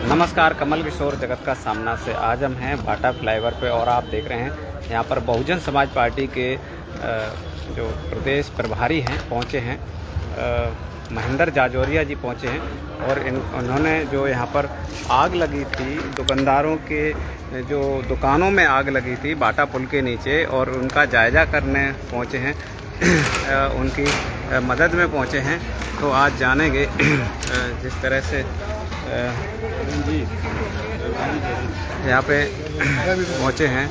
नमस्कार, कमल किशोर जगत का सामना से आज हम हैं बाटा फ्लाईओवर पे और आप देख रहे हैं यहाँ पर बहुजन समाज पार्टी के जो प्रदेश प्रभारी हैं पहुँचे हैं। महेंद्र जाजौरिया जी पहुँचे हैं और उन्होंने जो यहाँ पर आग लगी थी, दुकानदारों के जो दुकानों में आग लगी थी बाटा पुल के नीचे, और उनका जायज़ा करने पहुँचे हैं, उनकी मदद में पहुँचे हैं। तो आज जानेंगे जिस तरह से यहाँ पे पहुँचे हैं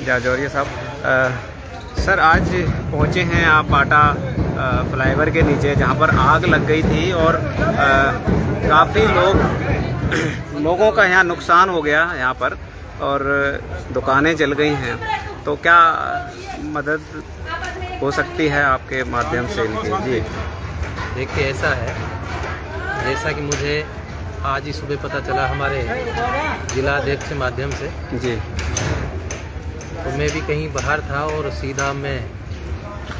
जाजौरिया साहब। सर, आज पहुँचे हैं आप बाटा फ्लाईओवर के नीचे जहाँ पर आग लग गई थी और काफ़ी लोगों का यहाँ नुकसान हो गया यहाँ पर और दुकानें जल गई हैं। तो क्या मदद हो सकती है आपके माध्यम से इनकी? जी देखिए, ऐसा है, जैसा कि मुझे आज ही सुबह पता चला हमारे जिला अध्यक्ष के माध्यम से जी, तो मैं भी कहीं बाहर था और सीधा मैं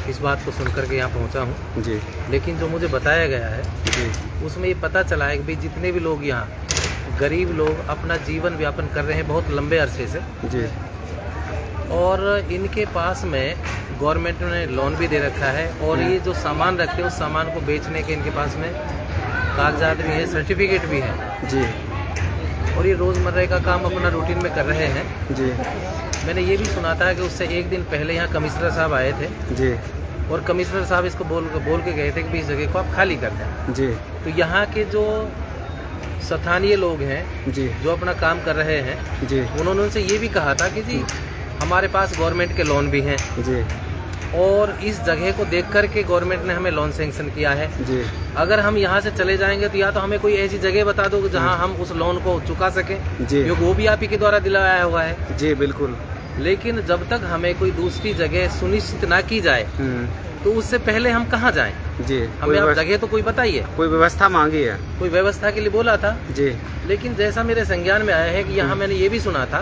इस बात को सुनकर के यहाँ पहुँचा हूँ जी। लेकिन जो मुझे बताया गया है जी, उसमें ये पता चला है कि भाई जितने भी लोग यहाँ गरीब लोग अपना जीवन व्यापन कर रहे हैं बहुत लंबे अरसे से जी, और इनके पास में गवर्नमेंट ने लोन भी दे रखा है और ये जो सामान रखते हैं उस सामान को बेचने के इनके पास में कागजात भी है, सर्टिफिकेट भी है जी, और ये रोज़मर्रा का काम अपना रूटीन में कर रहे हैं जी, मैंने ये भी सुना था कि उससे एक दिन पहले यहाँ कमिश्नर साहब आए थे जी, और कमिश्नर साहब इसको बोल के गए थे कि इस जगह को आप खाली कर दें। जी, तो यहाँ के जो स्थानीय लोग हैं जी, जो अपना काम कर रहे हैं जी, उन्होंने उनसे ये भी कहा था कि जी हमारे पास गवर्नमेंट के लोन भी हैं जी, और इस जगह को देख कर के गवर्नमेंट ने हमें लोन सैंक्शन किया है। जी, अगर हम यहाँ से चले जाएंगे तो या तो हमें कोई ऐसी जगह बता दो जहाँ हम उस लोन को चुका सकें, जी, क्योंकि वो भी आप ही के द्वारा दिलाया हुआ है। जी, बिल्कुल। लेकिन जब तक हमें कोई दूसरी जगह सुनिश्चित ना की जाए तो उससे पहले हम कहाँ जाएं? जी, हमें आप जगह तो कोई बताइए। कोई व्यवस्था मांगी है? कोई व्यवस्था के लिए बोला था जी, लेकिन जैसा मेरे संज्ञान में आया है कि यहाँ मैंने ये भी सुना था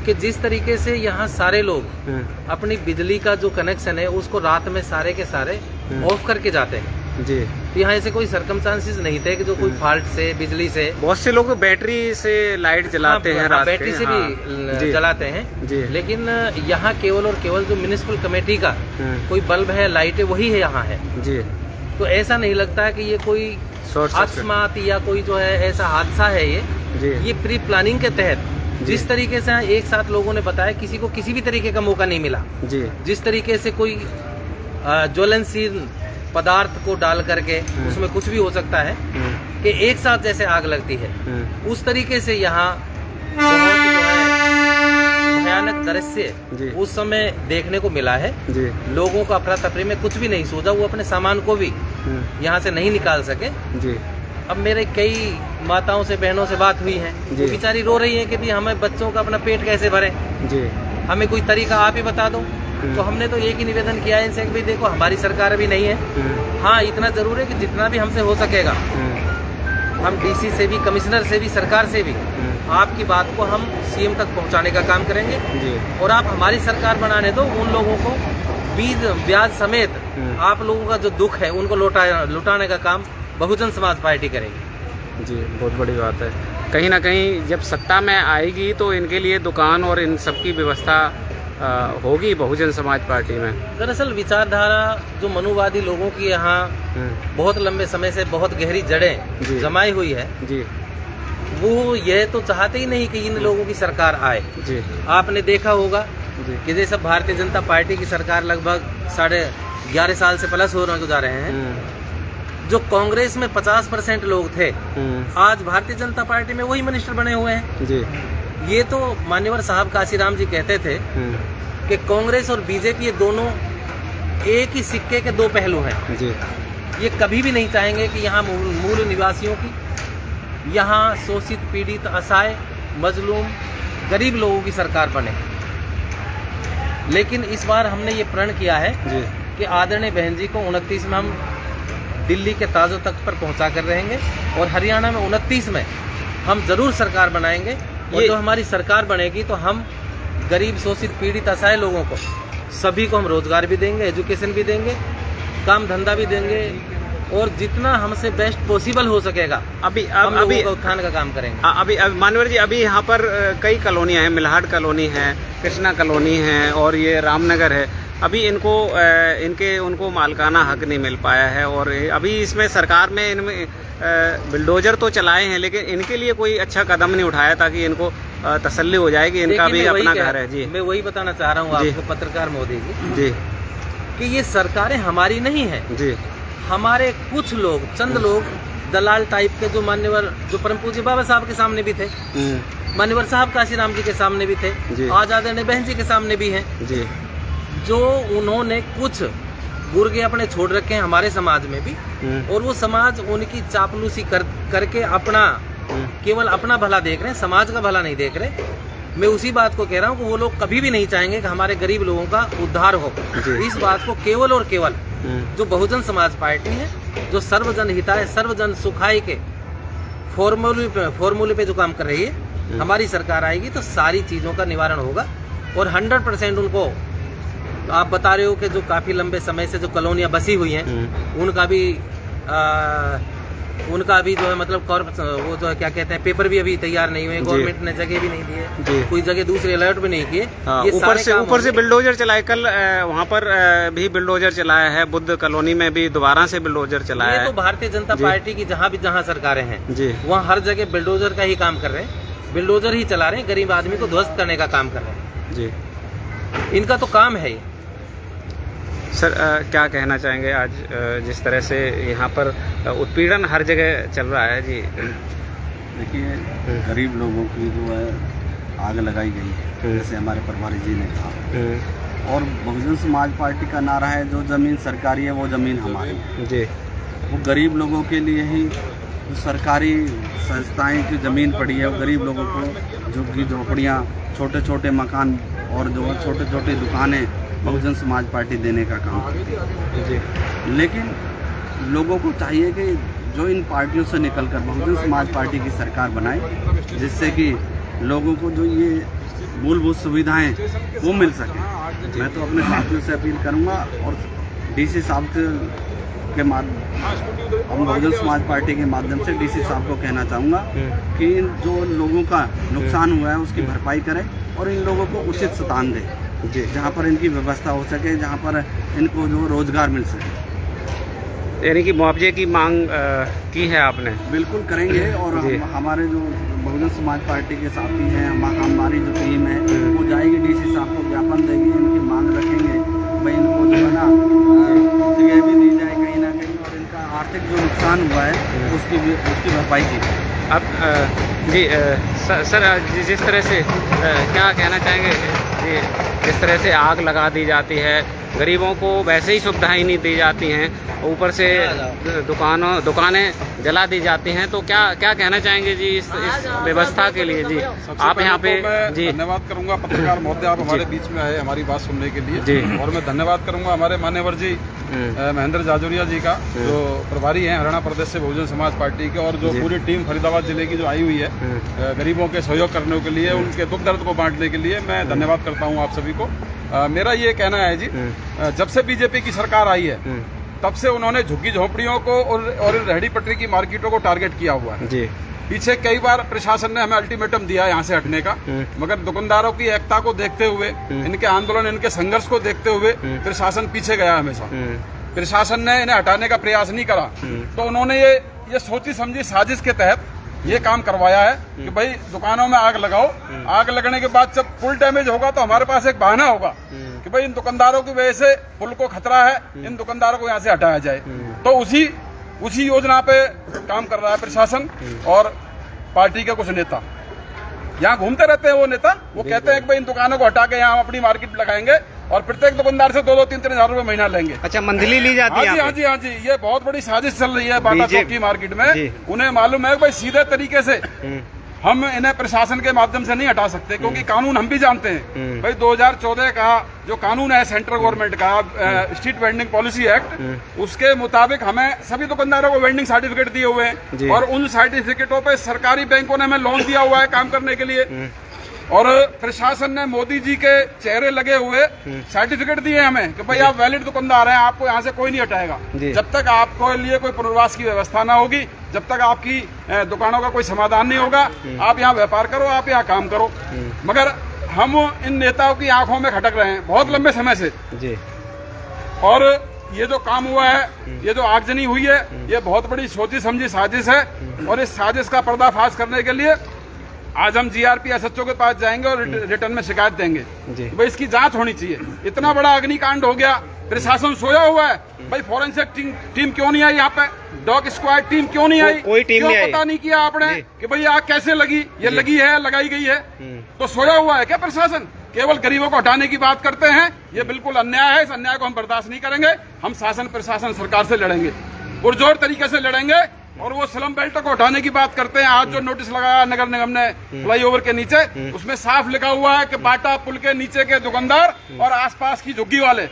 कि जिस तरीके से यहाँ सारे लोग अपनी बिजली का जो कनेक्शन है उसको रात में सारे के सारे ऑफ करके जाते हैं। जी, तो यहाँ ऐसे कोई सर्कमस्टांसेस नहीं थे कि जो कोई फॉल्ट से बिजली से, बहुत से लोग बैटरी से लाइट जलाते हैं रात बैटरी के, से भी जी, जलाते हैं जी, लेकिन यहाँ केवल और केवल जो म्युनिसिपल कमेटी का कोई बल्ब है, लाइट है, वही है यहाँ है। जी, तो ऐसा नहीं लगता है कि ये कोई अकस्मात या कोई जो है ऐसा हादसा है। ये प्री प्लानिंग के तहत जिस तरीके से एक साथ लोगों ने बताया, किसी को किसी भी तरीके का मौका नहीं मिला। जी, जिस तरीके से कोई ज्वलनशील पदार्थ को डाल करके उसमें कुछ भी हो सकता है कि एक साथ जैसे आग लगती है, उस तरीके से यहाँ बहुत जो है भयानक दृश्य उस समय देखने को मिला है। जी, लोगों को अफरा तफरी में कुछ भी नहीं सूझा, वो अपने सामान को भी यहाँ से नहीं निकाल सके। जी, अब मेरे कई माताओं से, बहनों से बात हुई है, वो बेचारी रो रही है कि हमें बच्चों का अपना पेट कैसे भरे, जी, हमें कोई तरीका आप ही बता दो। तो हमने तो एक ही निवेदन किया है इनसे कि भाई देखो, हमारी सरकार अभी नहीं है। हाँ, इतना जरूर है कि जितना भी हमसे हो सकेगा हम डीसी से भी, कमिश्नर से भी, सरकार से भी आपकी बात को हम सीएम तक पहुंचाने का काम करेंगे और आप हमारी सरकार बनाने दो। उन लोगों को ब्याज समेत आप लोगों का जो दुख है उनको लौटाने का काम बहुजन समाज पार्टी करेगी। जी, बहुत बड़ी बात है। कहीं ना कहीं जब सत्ता में आएगी तो इनके लिए दुकान और इन सब की व्यवस्था होगी बहुजन समाज पार्टी में। दरअसल विचारधारा जो मनुवादी लोगों की यहाँ बहुत लंबे समय से बहुत गहरी जड़ें जमाई हुई है, जी, वो ये तो चाहते ही नहीं कि इन लोगों की सरकार आए। जी, आपने देखा होगा कि जैसे भारतीय जनता पार्टी की सरकार लगभग 11.5 साल से प्लस होने जा रहे हैं। जो कांग्रेस में 50% लोग थे, आज भारतीय जनता पार्टी में वही मिनिस्टर बने हुए हैं। जी, ये तो मान्यवर साहब काशीराम जी कहते थे कि कांग्रेस और बीजेपी ये दोनों एक ही सिक्के के दो पहलू हैं। जी, ये कभी भी नहीं चाहेंगे कि यहाँ मूल निवासियों की, यहाँ शोषित, पीड़ित, असहाय, मजलूम, गरीब लोगों की सरकार बने। लेकिन इस बार हमने ये प्रण किया है कि आदरणीय बहन जी को 29 में हम दिल्ली के ताजो तख्त पर पहुंचा कर रहेंगे और हरियाणा में 29 में हम जरूर सरकार बनाएंगे। और जो हमारी सरकार बनेगी तो हम गरीब, शोषित, पीड़ित, असहाय लोगों को सभी को हम रोजगार भी देंगे, एजुकेशन भी देंगे, काम धंधा भी देंगे और जितना हमसे बेस्ट पॉसिबल हो सकेगा हम लोगों का उत्थान का काम करेंगे। अभी मानवर जी, अभी यहाँ पर कई कॉलोनियाँ हैं, मिल्हाट कॉलोनी है, कृष्णा कॉलोनी है और ये रामनगर है। अभी उनको मालकाना हक नहीं मिल पाया है और अभी इसमें सरकार ने इनमें बिल्डोजर तो चलाए हैं, लेकिन इनके लिए कोई अच्छा कदम नहीं उठाया ताकि इनको तसल्ली हो जाए कि इनका भी अपना घर है। जी, मैं वही बताना चाह रहा हूँ आपको पत्रकार मोदी जी कि ये सरकारें हमारी नहीं है जी, हमारे कुछ लोग, चंद लोग दलाल टाइप के, जो मान्यवर, जो परम पूज्य बाबा साहब के सामने भी थे, मान्यवर साहब काशीराम जी के सामने भी थे, आजाद बहन जी के सामने भी हैं जी, जो उन्होंने कुछ गुर्गे अपने छोड़ रखे हैं हमारे समाज में भी, और वो समाज उनकी चापलूसी करके अपना केवल अपना भला देख रहे हैं, समाज का भला नहीं देख रहे। मैं उसी बात को कह रहा हूँ कि वो लोग कभी भी नहीं चाहेंगे कि हमारे गरीब लोगों का उद्धार हो। इस बात को केवल और केवल जो बहुजन समाज पार्टी है, जो सर्वजन हिताय सर्वजन सुखाय के फॉर्मूले पे जो काम कर रही है, हमारी सरकार आएगी तो सारी चीजों का निवारण होगा। और 100% उनको, आप बता रहे हो कि जो काफी लंबे समय से जो कॉलोनियां बसी हुई हैं, उनका भी जो है मतलब वो जो है क्या कहते हैं, पेपर भी अभी तैयार नहीं हुए, गवर्नमेंट ने जगह भी नहीं दिए, कोई जगह दूसरे अलर्ट भी नहीं किए। ऊपर से बिल्डोजर चलाए, कल वहाँ पर भी बिल्डोजर चलाया है, बुद्ध कॉलोनी में भी दोबारा से बिल्डोजर चलाया है। तो भारतीय जनता पार्टी की जहाँ सरकारें हैं वहाँ हर जगह बिल्डोजर का ही काम कर रहे हैं, बिल्डोजर ही चला रहे हैं, गरीब आदमी को ध्वस्त करने का काम कर रहे हैं जी, इनका तो काम है ये। सर क्या कहना चाहेंगे आज जिस तरह से यहाँ पर उत्पीड़न हर जगह चल रहा है जी? देखिए, गरीब लोगों की जो है आग लगाई गई है, जैसे हमारे प्रभारी जी ने कहा, और बहुजन समाज पार्टी का नारा है जो ज़मीन सरकारी है वो ज़मीन हमारी है जी। वो गरीब लोगों के लिए ही जो सरकारी संस्थाएं की ज़मीन पड़ी है, वो गरीब लोगों को झुग्गी झोपड़ियाँ, छोटे छोटे मकान और जो छोटे छोटे दुकानें बहुजन समाज पार्टी देने का काम करती है जी। लेकिन लोगों को चाहिए कि जो इन पार्टियों से निकलकर बहुजन समाज पार्टी की सरकार बनाए, जिससे कि लोगों को जो ये मूलभूत सुविधाएं वो मिल सके। मैं तो अपने साथियों से अपील करूंगा और डीसी साहब के माध्यम, हम बहुजन समाज पार्टी के माध्यम से डीसी साहब को कहना चाहूँगा कि इन जो लोगों का नुकसान हुआ है उसकी भरपाई करें और इन लोगों को उचित स्थान दें जी, जहाँ पर इनकी व्यवस्था हो सके, जहाँ पर इनको जो रोजगार मिल सके। यानी कि मुआवजे की मांग की है आपने? बिल्कुल करेंगे, और हमारे जो बहुजन समाज पार्टी के साथी हैं, हमारी जो टीम है वो जाएगी डीसी साहब को ज्ञापन देगी, इनकी मांग रखेंगे, भाई इनको जो है ना जगह भी दी जाए कहीं ना कहीं, और इनका आर्थिक जो नुकसान हुआ है उसकी भरपाई की जाए। अब जी सर जिस तरह से क्या कहना चाहेंगे जी, जिस तरह से आग लगा दी जाती है, गरीबों को वैसे ही सुविधाएं नहीं दी जाती हैं, ऊपर से दुकानें जला दी जाती हैं, तो क्या कहना चाहेंगे जी इस व्यवस्था के लिए जी? आप यहाँ पे जी धन्यवाद करूंगा पत्रकार महोदय, आप हमारे बीच में आए हमारी बात सुनने के लिए जी, और मैं धन्यवाद करूंगा हमारे मान्यवर जी महेंद्र जाजोरिया जी का, जो प्रभारी हैं हरियाणा प्रदेश से बहुजन समाज पार्टी के, और जो पूरी टीम फरीदाबाद जिले की जो आई हुई है गरीबों के सहयोग करने के लिए, उनके दुख दर्द को बांटने के लिए मैं धन्यवाद करता हूँ आप सभी को। मेरा ये कहना है जी, जब से बीजेपी की सरकार आई है तब से उन्होंने झुग्गी झोपड़ियों को और रेहड़ी पटरी की मार्केटों को टारगेट किया हुआ है जी। पीछे कई बार प्रशासन ने हमें अल्टीमेटम दिया यहाँ से हटने का, मगर दुकानदारों की एकता को देखते हुए, इनके आंदोलन, इनके संघर्ष को देखते हुए प्रशासन पीछे गया हमेशा। प्रशासन ने इन्हें हटाने का प्रयास नहीं करा, तो उन्होंने ये सोची समझी साजिश के तहत ये काम करवाया है कि भाई दुकानों में आग लगाओ, आग लगने के बाद जब फुल डैमेज होगा तो हमारे पास एक बहाना होगा कि भाई इन दुकानदारों की वजह से पुल को खतरा है, इन दुकानदारों को यहाँ से हटाया जाए। तो उसी योजना पे काम कर रहा है प्रशासन, और पार्टी के कुछ नेता यहाँ घूमते रहते हैं। वो नेता वो कहते हैं कि भाई इन दुकानों को हटा के यहाँ अपनी मार्केट लगाएंगे और प्रत्येक दुकानदार से 2-3 हज़ार रुपए महीना लेंगे। अच्छा, मंथली ली जाती है? हाँ जी, ये बहुत बड़ी साजिश चल रही है बाटा चौक की मार्केट में। उन्हें मालूम है भाई सीधे तरीके से हम इन्हें प्रशासन के माध्यम से नहीं हटा सकते, क्योंकि कानून हम भी जानते हैं भाई। 2014 का जो कानून है सेंट्रल गवर्नमेंट का, स्ट्रीट वेंडिंग पॉलिसी एक्ट, उसके मुताबिक हमें सभी दुकानदारों को वेंडिंग सर्टिफिकेट दिए हुए हैं, और उन सर्टिफिकेटों पे सरकारी बैंकों ने हमें लोन दिया हुआ है काम करने के लिए, और प्रशासन ने मोदी जी के चेहरे लगे हुए सर्टिफिकेट दिए हमें कि भाई आप वैलिड दुकानदार हैं, आपको यहाँ से कोई नहीं हटाएगा। जब तक आपको लिए कोई पुनर्वास की व्यवस्था ना होगी, जब तक आपकी दुकानों का कोई समाधान नहीं होगा, आप यहाँ व्यापार करो, आप यहाँ काम करो। मगर हम इन नेताओं की आंखों में खटक रहे हैं बहुत लंबे समय से जी। और ये जो काम हुआ है, ये जो आगजनी हुई है, ये बहुत बड़ी सोची समझी साजिश है। और इस साजिश का पर्दाफाश करने के लिए आज हम जीआरपी एसएचओ के पास जाएंगे और रिटर्न में शिकायत देंगे। भाई इसकी जांच होनी चाहिए। इतना बड़ा अग्निकांड हो गया, प्रशासन सोया हुआ है। भाई फॉरेंसिक टीम क्यों नहीं आई यहाँ पे? डॉग स्क्वाड टीम क्यों नहीं आई? कोई टीम क्यों पता नहीं किया आपने कि भाई आग कैसे लगी? ये लगी है, लगाई गई है, तो सोया हुआ है क्या प्रशासन? केवल गरीबों को हटाने की बात करते हैं। ये बिल्कुल अन्याय है। इस अन्याय को हम बर्दाश्त नहीं करेंगे। हम शासन प्रशासन सरकार से लड़ेंगे, पुरजोर तरीके से लड़ेंगे। और वो स्लम बेल्ट को हटाने की बात करते हैं। आज जो नोटिस लगाया नगर निगम ने फ्लाईओवर के नीचे, उसमें साफ लिखा हुआ है कि बाटा पुल के नीचे के दुकानदार और आसपास की झुग्गी वाले,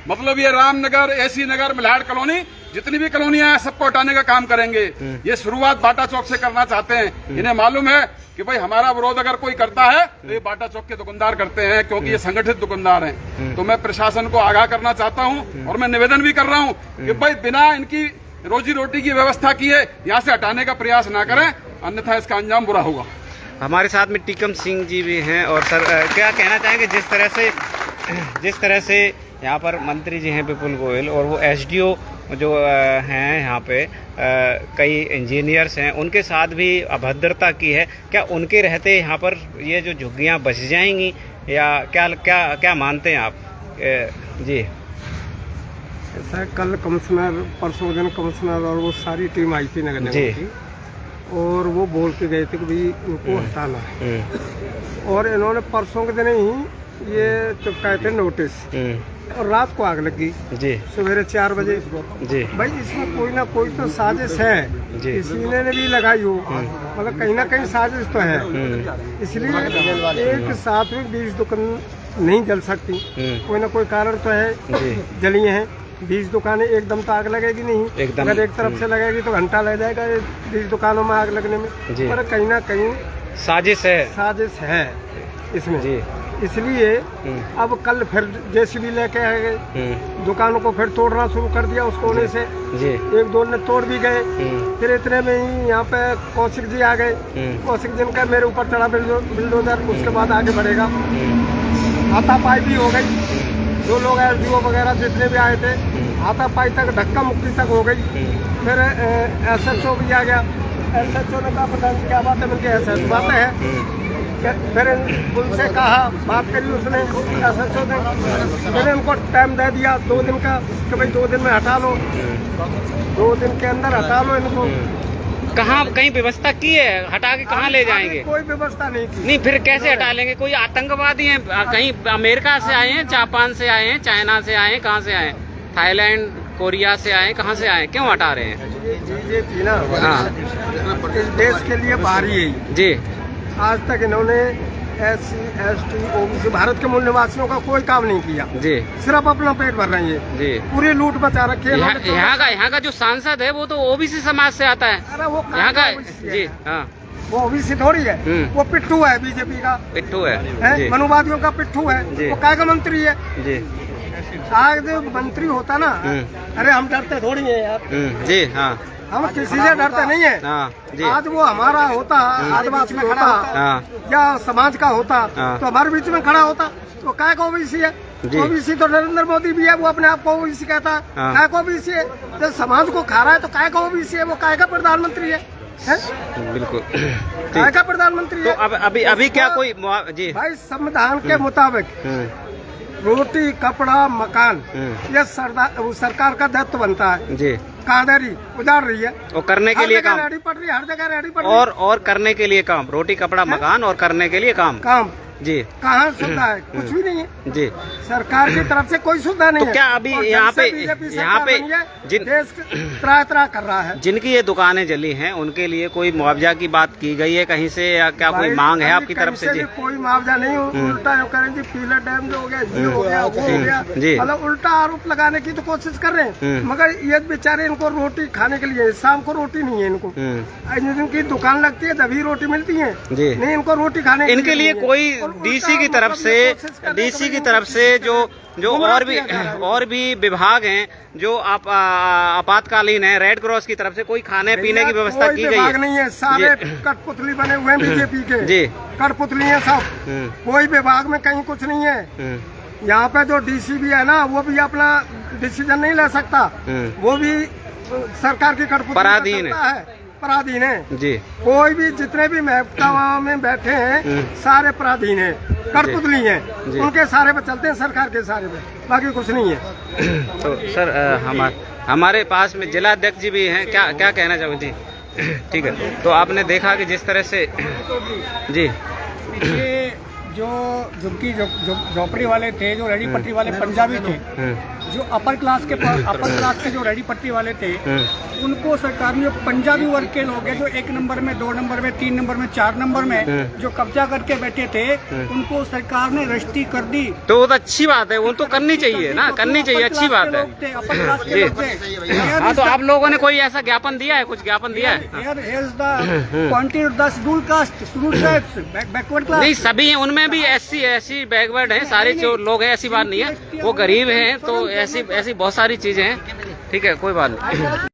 मतलब ये रामनगर, एसी नगर, मिलाड कॉलोनी, जितनी भी कॉलोनियां हैं, सबको हटाने का काम करेंगे। ये शुरुआत बाटा चौक से करना चाहते हैं। इन्हें मालूम है कि भाई हमारा विरोध अगर कोई करता है तो ये बाटा चौक के दुकानदार करते हैं, क्योंकि ये संगठित दुकानदार हैं। तो मैं प्रशासन को आगाह करना चाहता हूँ और मैं निवेदन भी कर रहा हूँ कि भाई बिना इनकी रोजी रोटी की व्यवस्था की है, यहाँ से हटाने का प्रयास ना करें, अन्यथा इसका अंजाम बुरा होगा। हमारे साथ में टीकम सिंह जी भी हैं। और सर क्या कहना चाहेंगे, जिस तरह से यहाँ पर मंत्री जी हैं विपुल गोयल, और वो एसडीओ जो हैं यहाँ पे कई इंजीनियर्स हैं, उनके साथ भी अभद्रता की है, क्या उनके रहते यहाँ पर ये जो झुग्गियाँ बच जाएंगी, या क्या मानते हैं आप? जी ऐसा है, कल कमिश्नर, परसों दिन कमिश्नर और वो सारी टीम आई थी नगर निगम की, और वो बोल के गए थे कि भाई इनको हटाना है। और इन्होंने परसों के दिन ही ये चिपकाए थे नोटिस, और रात को आग लगी जी, सवेरे 4 बजे जी। भाई इसमें कोई ना कोई तो साजिश है, इसी ने भी लगाई हो, मतलब कहीं ना कहीं साजिश तो है। इसलिए एक साथ में 20 दुकान नहीं जल सकती, कोई ना कोई कारण तो है। जली हैं 20 दुकानें, एकदम तो आग लगेगी नहीं। अगर एक तरफ से लगेगी तो घंटा लग जाएगा 20 दुकानों में आग लगने में, पर कहीं ना कहीं साजिश है इसमें जी। इसलिए अब कल फिर जेसीबी लेके आ गए, दुकानों को फिर तोड़ना शुरू कर दिया उस कोने से जी। 1-2 ने तोड़ भी गए। फिर इतने में ही यहाँ पे कौशिक जी आ गए। कौशिक जी का मेरे ऊपर चढ़ा बिल्डोजर, उसके बाद आगे बढ़ेगा। हाथापाई भी हो गई, जो लोग एसडीओ वगैरह जितने भी आए थे, हाथापाई तक, धक्का मुक्की तक हो गई। फिर एसएचओ भी आ गया। एसएचओ ने कहा पता नहीं क्या बात है, मिलकर एसएचओ बात है। फिर उनसे कहा, बात करी उसने, एसएचओ ने, मैंने उनको टाइम दे दिया 2 दिन का कि भाई 2 दिन में हटा लो, 2 दिन के अंदर हटा लो इनको। कहाँ कहीं व्यवस्था की है? हटा के कहाँ ले जाएंगे? कोई व्यवस्था नहीं की। नहीं, फिर कैसे हटा लेंगे? कोई आतंकवादी हैं, कहीं अमेरिका से आए हैं, जापान से आए हैं, चाइना से आए हैं, कहाँ से आए? थाईलैंड, कोरिया से आए, कहाँ से आए? क्यों हटा रहे हैं? बीजेपी ना इस देश के लिए बाहरी है जी। आज तक इन्होंने SC, ST, OBC भारत के मूल निवासियों का कोई काम नहीं किया जी। सिर्फ अपना पेट भर रही है जी। पूरी लूट बचा रखी है। यहाँ का जो सांसद है वो तो ओबीसी समाज से आता है। अरे वो यहाँ का जी, हाँ, वो ओबीसी थोड़ी है, वो पिट्ठू है, बीजेपी का पिट्ठू है, मनुवादियों का पिट्ठू है। वो काय का मंत्री है जी। आज जो मंत्री होता ना, अरे हम डरते थोड़ी है यार जी। हाँ, हम किसी से डरते नहीं है जी। आज वो हमारा होता, आदिवासी में खड़ा होता या समाज का होता तो हमारे बीच में खड़ा होता। तो काय का ओबीसी है? ओबीसी तो नरेंद्र मोदी भी है, वो अपने आप को ओबीसी कहता है। काय का ओबीसी है? जब समाज को खा रहा है तो काय का ओबीसी है? वो काय का प्रधानमंत्री है? बिल्कुल काय का प्रधानमंत्री है? तो अभी क्या कोई जी? भाई संविधान के मुताबिक रोटी, कपड़ा, मकान ये सरकार का दायित्व बनता है जी। कांधेरी उजाड़ रही है, और करने के लिए काम रेडी पड़ रही है, हर जगह रेडी पड़ रही है। और करने के लिए काम, रोटी, कपड़ा, मकान, और करने के लिए काम जी। कहाँ सुविधा है? कुछ भी नहीं है जी। सरकार की तरफ से कोई सुविधा नहीं है। क्या अभी यहाँ पे देश त्राह कर रहा है? जिनकी ये दुकानें जली हैं उनके लिए कोई मुआवजा की बात की गई है कहीं से, या क्या कोई मांग है आपकी तरफ से जी? कोई मुआवजा नहीं, उल्टा करें जी। पीला डैम जो हो गया, ये हो गया, वो हो गया, मतलब उल्टा आरोप लगाने की तो कोशिश कर रहे हैं। मगर ये बेचारे, इनको रोटी खाने के लिए शाम को रोटी नहीं है इनको। इनकी दुकान लगती है तभी रोटी मिलती है, नहीं इनको रोटी खाने इनके लिए कोई डीसी की तरफ से जो और भी विभाग हैं जो आपातकालीन है, रेड क्रॉस की तरफ से कोई खाने पीने की व्यवस्था की गई है? नहीं है, सारे कठपुतली बने हुए हैं बीजेपी के जी, कठपुतली है सब, कोई विभाग में कहीं कुछ नहीं है। यहाँ पे जो डीसी भी है ना, वो भी अपना डिसीजन नहीं ले सकता, वो भी सरकार की कठपुतली पराधीन है जी। कोई भी जितने भी महकमा में बैठे हैं सारे पराधीन हैं, कठपुतली हैं, उनके सारे पे चलते हैं, सरकार के सारे पे, बाकी कुछ नहीं है। तो सर हमारे पास में जिला अध्यक्ष जी भी हैं, क्या कहना चाहोगे जी? ठीक है, तो आपने देखा कि जिस तरह से जी जो झुग्गी झोपड़ी वाले थे, जो रेडी पट्टी वाले पंजाबी थे, जो अपर क्लास के जो रेडी पट्टी वाले थे, उनको सरकार ने, जो पंजाबी वर्ग के लोग हैं जो 1 नंबर में, 2 नंबर में, 3 नंबर में, 4 नंबर में जो कब्जा करके बैठे थे, उनको सरकार ने रजिस्ट्री कर दी। तो वो तो अच्छी बात है, वो तो करनी चाहिए ना, करनी चाहिए, अच्छी बात है जी। हाँ, तो आप लोगों ने कोई ऐसा ज्ञापन दिया है, कुछ ज्ञापन दिया है? नहीं, सभी हैं, उनमें भी ऐसी बैकवर्ड हैं, सारे जो लोग हैं, ऐसी बात नहीं है, वो गरीब हैं, तो ऐसी बहुत सारी चीजें हैं। ठीक है, कोई बात नहीं।